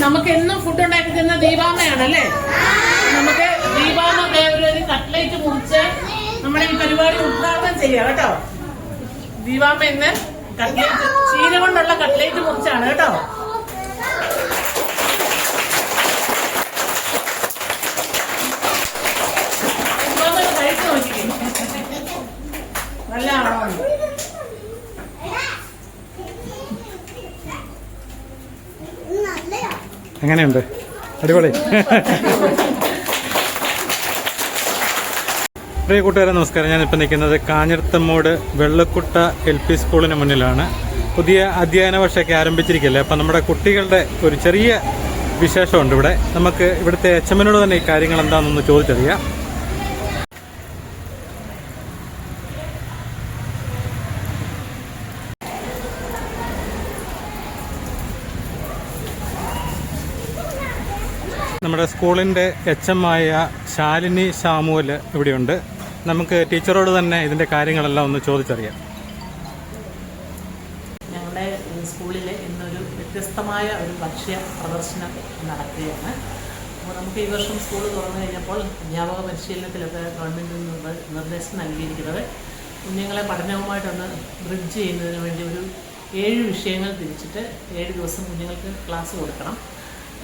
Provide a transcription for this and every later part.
നമുക്ക് എന്നും ഫുഡ് ഉണ്ടാക്കി തരുന്ന ദീപാമ്മയാണല്ലേ. നമുക്ക് ദീപാമ്മ ഒരു കട്ട്ലേറ്റ് മുറിച്ച് നമ്മുടെ ഈ പരിപാടി ഉദ്ഘാടനം ചെയ്യാം കേട്ടോ. ദീപാമ്മ ഇന്ന് കട്ട്ലേറ്റ് ചീര കൊണ്ടുള്ള കട്ട്ലേറ്റ് മുറിച്ചാണ് കേട്ടോ. കഴിച്ചു നോക്കി നല്ലതാണോ? എങ്ങനെയുണ്ട്? അടിപൊളി. പ്രിയ കൂട്ടുകാരെ നമസ്കാരം. ഞാനിപ്പോൾ നിൽക്കുന്നത് കാഞ്ഞിരത്തമ്മൂട് വെള്ളക്കുട്ട LP സ്കൂളിന് മുന്നിലാണ്. പുതിയ അധ്യയന വർഷമൊക്കെ ആരംഭിച്ചിരിക്കുകയല്ലേ. അപ്പം നമ്മുടെ കുട്ടികളുടെ ഒരു ചെറിയ വിശേഷമുണ്ട് ഇവിടെ. നമുക്ക് ഇവിടുത്തെ HM-നോട് തന്നെ ഈ കാര്യങ്ങൾ എന്താണെന്നൊന്ന് ചോദിച്ചറിയാം. നമ്മുടെ സ്കൂളിൻ്റെ HM-ആയ ശാലിനി സാമുവൽ ഇവിടെയുണ്ട്. നമുക്ക് ടീച്ചറോട് തന്നെ ഇതിൻ്റെ കാര്യങ്ങളെല്ലാം ഒന്ന് ചോദിച്ചറിയാം. ഞങ്ങളുടെ സ്കൂളിൽ ഇന്നൊരു വ്യത്യസ്തമായ ഒരു ഭക്ഷ്യ പ്രദർശനം നടക്കുകയാണ്. അപ്പോൾ നമുക്ക് ഈ വർഷം സ്കൂൾ തുറന്നു കഴിഞ്ഞപ്പോൾ അധ്യാപക പരിശീലനത്തിലൊക്കെ ഗവൺമെൻറ്റിൽ നിന്ന് നിർദ്ദേശം നൽകിയിരിക്കുന്നത് കുഞ്ഞുങ്ങളെ പഠനവുമായിട്ടൊന്ന് ബ്രിഡ്ജ് ചെയ്യുന്നതിന് വേണ്ടി ഒരു 7 വിഷയങ്ങൾ തിരിച്ചിട്ട് 7 ദിവസം കുഞ്ഞുങ്ങൾക്ക് ക്ലാസ് കൊടുക്കണം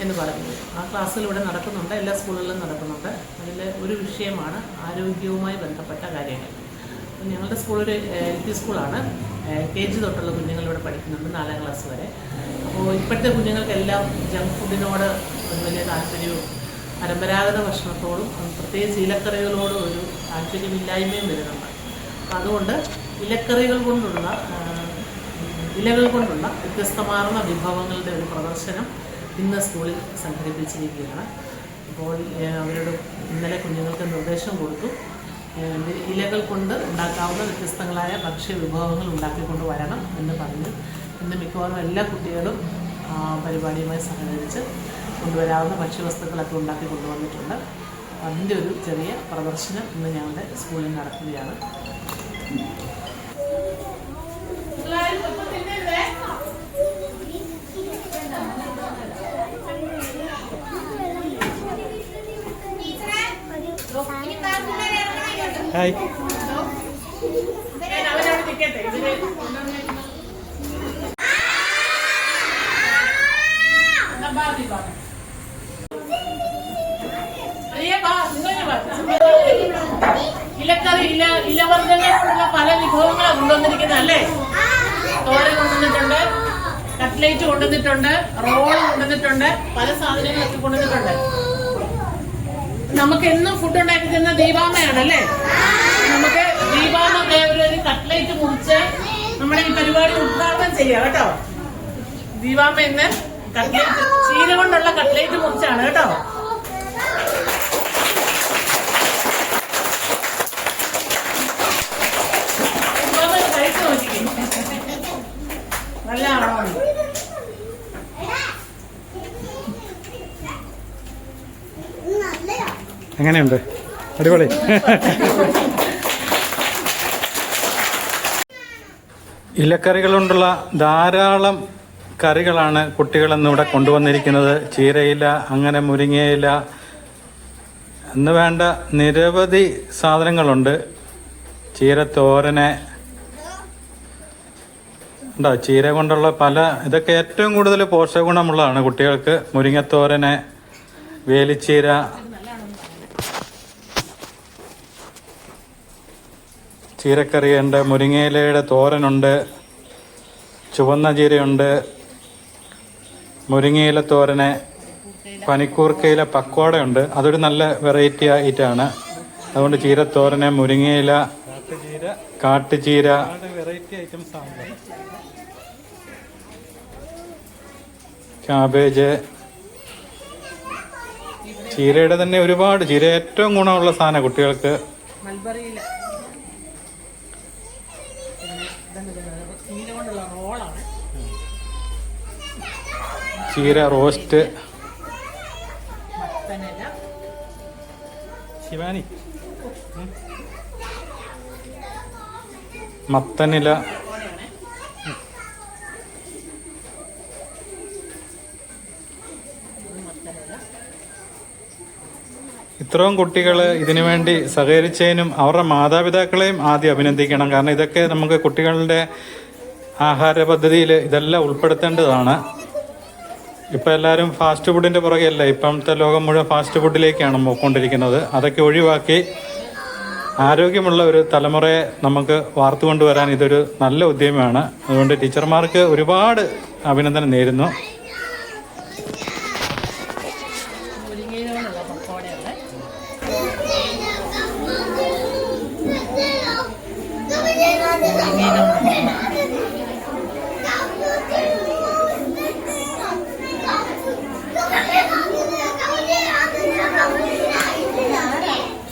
എന്ന് പറഞ്ഞു. ആ ക്ലാസ്സിൽ ഇവിടെ നടക്കുന്നുണ്ട്, എല്ലാ സ്കൂളുകളിലും നടക്കുന്നുണ്ട്. അതിൽ ഒരു വിഷയമാണ് ആരോഗ്യവുമായി ബന്ധപ്പെട്ട കാര്യങ്ങൾ. അപ്പം ഞങ്ങളുടെ സ്കൂൾ ഒരു LP സ്കൂളാണ്. KG തൊട്ടുള്ള കുഞ്ഞുങ്ങൾ ഇവിടെ പഠിക്കുന്നുണ്ട്, 4ാം ക്ലാസ് വരെ. അപ്പോൾ ഇപ്പോഴത്തെ കുഞ്ഞുങ്ങൾക്കെല്ലാം ജങ്ക് ഫുഡിനോട് വലിയ താല്പര്യവും പരമ്പരാഗത ഭക്ഷണത്തോടും പ്രത്യേകിച്ച് ഇലക്കറികളോടും ഒരു താല്പര്യമില്ലായ്മയും വരുന്നുണ്ട്. അപ്പം അതുകൊണ്ട് ഇലകൾ കൊണ്ടുള്ള വ്യത്യസ്തമാർന്ന വിഭവങ്ങളുടെ ഒരു പ്രദർശനം ഇന്ന് സ്കൂളിൽ സംഘടിപ്പിച്ചിരിക്കുകയാണ്. അപ്പോൾ അവരോട് ഇന്നലെ കുഞ്ഞുങ്ങൾക്ക് നിർദ്ദേശം കൊടുത്തു, ഇലകൾ കൊണ്ട് ഉണ്ടാക്കാവുന്ന വ്യത്യസ്തങ്ങളായ ഭക്ഷ്യ വിഭവങ്ങൾ ഉണ്ടാക്കിക്കൊണ്ട് വരണം എന്ന് പറഞ്ഞു. ഇന്ന് മിക്കവാറും എല്ലാ കുട്ടികളും പരിപാടിയുമായി സഹകരിച്ച് കൊണ്ടുവരാവുന്ന ഭക്ഷ്യവസ്തുക്കളൊക്കെ ഉണ്ടാക്കി കൊണ്ടുവന്നിട്ടുണ്ട്. അതിൻ്റെ ഒരു ചെറിയ പ്രദർശനം ഇന്ന് ഞങ്ങളുടെ സ്കൂളിൽ നടക്കുകയാണ്. ഹായ്. ഇലവർഗ്ഗങ്ങളുള്ള പല വിഭവങ്ങളാണ് കൊണ്ടുവന്നിരിക്കുന്നതല്ലേ. തോരൻ കൊണ്ടുവന്നിട്ടുണ്ട്, കട്ട്ലേറ്റ് കൊണ്ടുവന്നിട്ടുണ്ട്, റോൾ കൊണ്ടുവന്നിട്ടുണ്ട്, പല സാധനങ്ങളൊക്കെ കൊണ്ടുവന്നിട്ടുണ്ട്. നമുക്ക് എന്നും ഫുഡ് ഉണ്ടാക്കി തരുന്ന ദീപാമ്മയാണല്ലേ. നമുക്ക് ദീപാമ്മ ഒരു കട്ട്ലേറ്റ് മുറിച്ച് നമ്മുടെ ഈ പരിപാടി ഉദ്ഘാടനം ചെയ്യാം കേട്ടോ. ദീപാമ്മ ഇന്ന് കട്ട്ലേറ്റ് ചീര കൊണ്ടുള്ള കട്ട്ലേറ്റ് മുറിച്ചാണ് കേട്ടോ. കഴിച്ചു നോക്കി നല്ലതാണോ? എങ്ങനെയുണ്ട്? അടിപൊളി. ഇലക്കറികൾ കൊണ്ടുള്ള ധാരാളം കറികളാണ് കുട്ടികളിന്നിവിടെ കൊണ്ടുവന്നിരിക്കുന്നത്. ചീരയില, അങ്ങനെ മുരിങ്ങയില എന്ന് വേണ്ട നിരവധി സാധനങ്ങളുണ്ട്. ചീരത്തോരന് ഉണ്ടോ, ചീര കൊണ്ടുള്ള പല ഇതൊക്കെ ഏറ്റവും കൂടുതൽ പോഷകഗുണമുള്ളതാണ് കുട്ടികൾക്ക്. മുരിങ്ങത്തോരന്, വേലിച്ചീര, ചീരക്കറിയുണ്ട്, മുരിങ്ങയിലയുടെ തോരനുണ്ട്, ചുവന്ന ചീരയുണ്ട്, മുരിങ്ങയില തോരന്, പനിക്കൂർക്കയില പക്കോടയുണ്ട്. അതൊരു നല്ല വെറൈറ്റി ഐറ്റമാണ്. അതുകൊണ്ട് ചീരത്തോരന്, മുരിങ്ങയില, കാട്ടുചീര, വെറൈറ്റി ഐറ്റംസ് ആണ്. ക്യാബേജ്, ചീരയുടെ തന്നെ ഒരുപാട്. ചീര ഏറ്റവും ഗുണമുള്ള സാധനം കുട്ടികൾക്ക്. ചീര റോസ്റ്റ്, ശിവാനി മത്തനില, ഇത്രയും കുട്ടികൾ ഇതിനു വേണ്ടി സഹകരിച്ചതിനും അവരുടെ മാതാപിതാക്കളെയും ആദ്യം അഭിനന്ദിക്കണം. കാരണം ഇതൊക്കെ നമുക്ക് കുട്ടികളുടെ ആഹാര പദ്ധതിയിൽ ഇതെല്ലാം ഉൾപ്പെടുത്തേണ്ടതാണ്. ഇപ്പം എല്ലാവരും ഫാസ്റ്റ് ഫുഡിൻ്റെ പുറകെയല്ല, ഇപ്പോഴത്തെ ലോകം മുഴുവൻ ഫാസ്റ്റ് ഫുഡിലേക്കാണ് പോയിക്കൊണ്ടിരിക്കുന്നത്. അതൊക്കെ ഒഴിവാക്കി ആരോഗ്യമുള്ള ഒരു തലമുറയെ നമുക്ക് വാർത്തുകൊണ്ടുവരാൻ ഇതൊരു നല്ല ഉദ്യമമാണ്. അതുകൊണ്ട് ടീച്ചർമാർക്ക് ഒരുപാട് അഭിനന്ദനം നേരുന്നു.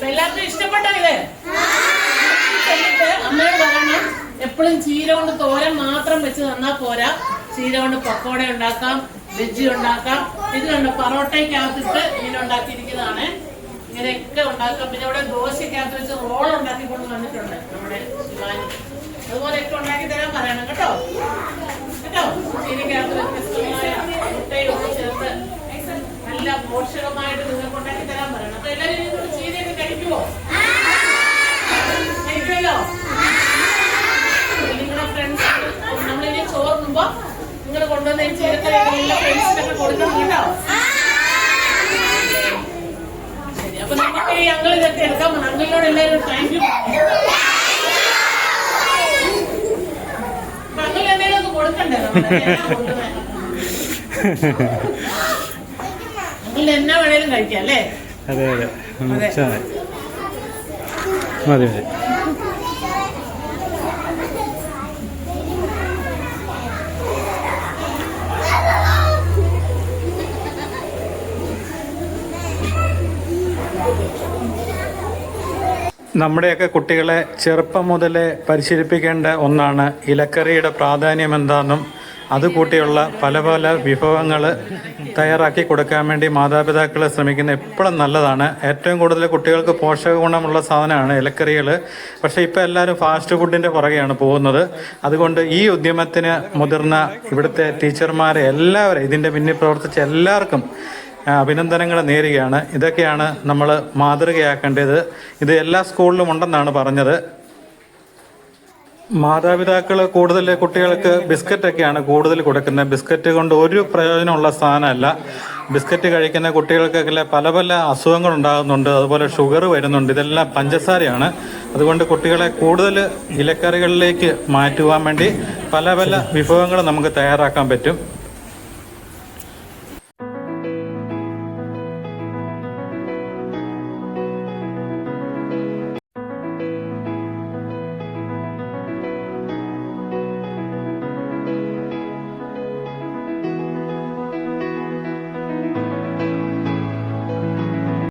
എല്ലാവർക്കും ഇഷ്ടപ്പെട്ടോ ഇത്? അമ്മയോട് പറയണം, എപ്പോഴും ചീര കൊണ്ട് തോരൻ മാത്രം വെച്ച് തന്നാ പോരാ, ചീര കൊണ്ട് പക്കോട ഉണ്ടാക്കാം, വെജ് ഉണ്ടാക്കാം. ഇത് കണ്ട് പൊറോട്ടയ്ക്കകത്തിട്ട് ഇങ്ങനെ ഉണ്ടാക്കിയിരിക്കുന്നതാണ്. ഇങ്ങനെയൊക്കെ ഉണ്ടാക്കാം. പിന്നെ ഇവിടെ ദോശക്കകത്ത് വെച്ച് റോൾ ഉണ്ടാക്കിക്കൊണ്ട് വന്നിട്ടുണ്ട് നമ്മുടെ ശിവാനി. അതുപോലെയൊക്കെ ഉണ്ടാക്കി തരാൻ പറയണം കേട്ടോ. ചീരക്കകത്ത് വ്യത്യസ്തമായ മുട്ടയും ഒക്കെ ചേർത്ത് നല്ല പോഷകമായിട്ട് നിങ്ങൾക്ക് ഉണ്ടാക്കി തരാൻ പറയണം. അപ്പൊ എല്ലാവരും ചീരയൊക്കെ കഴിക്കുമോ? കഴിക്കുമല്ലോ. നിങ്ങളുടെ ഫ്രണ്ട്സ് നമ്മളിനി ചോറുമ്പോ നിങ്ങൾ കൊണ്ടുവന്ന ഈ ചീരക്കറി എല്ലാ ഫ്രണ്ട്സിനൊക്കെ കൊടുക്കണം കേട്ടോ. ശരി, അപ്പൊ നമുക്ക് ഈ അങ്കിൾ ഇതൊക്കെ എടുക്കാം. അങ്കിളിനോട് എല്ലാവരും താങ്ക് യു. അങ്കിൾ എന്തെങ്കിലും ഒന്ന് കൊടുക്കണ്ടേ? അങ്കിൾ എന്നാ വേണേലും കഴിക്കാം അല്ലേ? അതെ അതെ മതി മതി. നമ്മുടെയൊക്കെ കുട്ടികളെ ചെറുപ്പം മുതലേ പരിശീലിപ്പിക്കേണ്ട ഒന്നാണ് ഇലക്കറിയുടെ പ്രാധാന്യം എന്താണെന്നും അതുകൂട്ടിയുള്ള പല പല വിഭവങ്ങൾ തയ്യാറാക്കി കൊടുക്കാൻ വേണ്ടി മാതാപിതാക്കൾ ശ്രമിക്കുന്നത് എപ്പോഴും നല്ലതാണ്. ഏറ്റവും കൂടുതൽ കുട്ടികൾക്ക് പോഷക ഗുണമുള്ള സാധനമാണ് ഇലക്കറികൾ. പക്ഷേ ഇപ്പോൾ എല്ലാവരും ഫാസ്റ്റ് ഫുഡിൻ്റെ പുറകെയാണ് പോകുന്നത്. അതുകൊണ്ട് ഈ ഉദ്യമത്തിന് മുതിർന്ന ഇവിടുത്തെ ടീച്ചർമാരെ എല്ലാവരും ഇതിൻ്റെ പിന്നിൽ പ്രവർത്തിച്ച എല്ലാവർക്കും അഭിനന്ദനങ്ങൾ നേരുകയാണ്. ഇതൊക്കെയാണ് നമ്മൾ മാതൃകയാക്കേണ്ടത്. ഇത് എല്ലാ സ്കൂളിലും ഉണ്ടെന്നാണ് പറഞ്ഞത്. മാതാപിതാക്കൾ കൂടുതൽ കുട്ടികൾക്ക് ബിസ്ക്കറ്റൊക്കെയാണ് കൂടുതൽ കൊടുക്കുന്നത്. ബിസ്ക്കറ്റ് കൊണ്ട് ഒരു പ്രയോജനമുള്ള സാധനമല്ല. ബിസ്ക്കറ്റ് കഴിക്കുന്ന കുട്ടികൾക്കൊക്കെ പല പല അസുഖങ്ങൾ ഉണ്ടാകുന്നുണ്ട്. അതുപോലെ ഷുഗർ വരുന്നുണ്ട്. ഇതെല്ലാം പഞ്ചസാരയാണ്. അതുകൊണ്ട് കുട്ടികളെ കൂടുതൽ ഇലക്കറികളിലേക്ക് മാറ്റുവാൻ വേണ്ടി പല പല വിഭവങ്ങൾ നമുക്ക് തയ്യാറാക്കാൻ പറ്റും.